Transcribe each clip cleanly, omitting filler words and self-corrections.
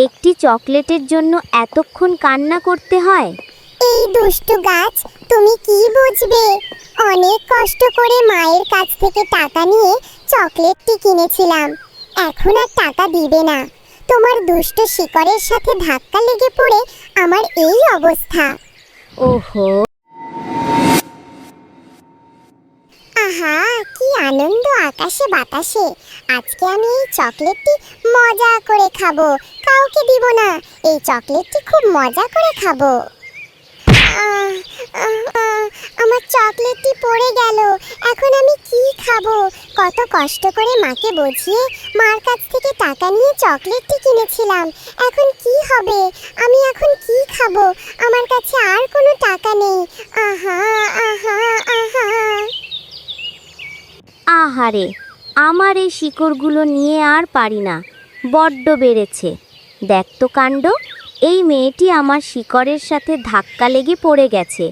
একটি চকলেটের জন্য এতক্ষণ কান্না করতে হয়? এই দুষ্টু গাছ, তুমি কি বুঝবে? অনেক কষ্ট করে মায়ের কাছ থেকে টাকা নিয়ে চকলেটটি কিনেছিলাম। এখন আর টাকা দিবে না। তোমার দুষ্ট শিকড়ের সাথে ধাক্কা লেগে পড়ে আমার এই অবস্থা। ওহো, আহা, কি আনন্দ আকাশে বাতাসে। আজকে আমি এই চকলেটটি মজা করে খাবো, কাউকে দিব না। এই চকলেটটি খুব মজা করে খাবো। আহ, আহ, আহ, আমার চকলেটটি পড়ে গেল। এখন আমি কি খাবো? কত কষ্ট করে মাকে বুঝিয়ে মার কাছ থেকে টাকা নিয়ে চকলেটটি কিনেছিলাম। এখন কি হবে? আমি এখন কি খাবো? আমার কাছে আর কোনো টাকা নেই। আহা আহা আহা। আহারে, আমার এই শিকড়গুলো নিয়ে আর পারি না, বড্ড বেড়েছে। দেখ তো কাণ্ড, এই মেয়েটি আমার শিকড়ের সাথে ধাক্কা লেগে পড়ে গেছে।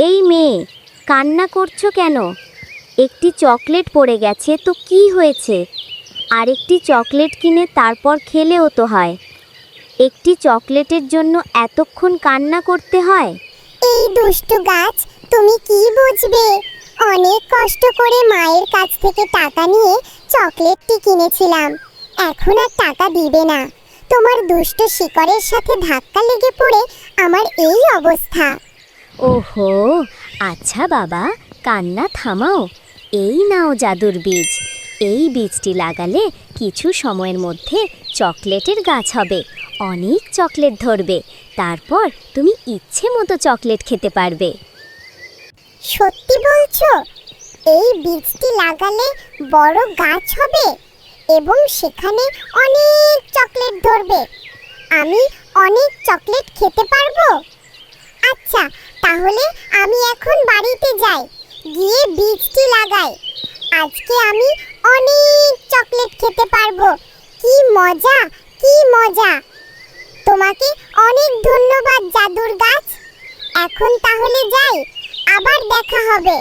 এই মেয়ে, কান্না করছো কেন? একটি চকলেট পড়ে গেছে তো কি হয়েছে? আরেকটি চকলেট কিনে তারপর খেলেও তো হয়। একটি চকলেটের জন্য এতক্ষণ কান্না করতে হয়? এই দুষ্টু গাছ, তুমি কি বুঝবে? অনেক কষ্ট করে মায়ের কাছ থেকে টাকা নিয়ে চকলেটটি কিনেছিলাম। এখন আর টাকা দিবে না। তোমার দুষ্ট শিকড়ের সাথে ধাক্কা লেগে পড়ে আমার এই অবস্থা। ওহো, আচ্ছা বাবা, কান্না থামাও। এই নাও জাদুর বীজ। এই বীজটি লাগালে কিছু সময়ের মধ্যে চকলেটের গাছ হবে, অনেক চকলেট ধরবে। তারপর তুমি ইচ্ছে মতো চকলেট খেতে পারবে। সত্যি বলছো? এই বীজটি লাগালে বড় গাছ হবে এবং সেখানে অনেক চকলেট ধরবে। আমি অনেক চকলেট খেতে পারবো? আচ্ছা, তাহলে আমি এখন বাড়িতে যাই, গিয়ে বীজটি লাগাই। আজকে আমি অনেক চকলেট খেতে পারবো। কি মজা, কি মজা! তোমাকে অনেক ধন্যবাদ জাদুর গাছ। এখন তাহলে যাই, আবার দেখা হবে।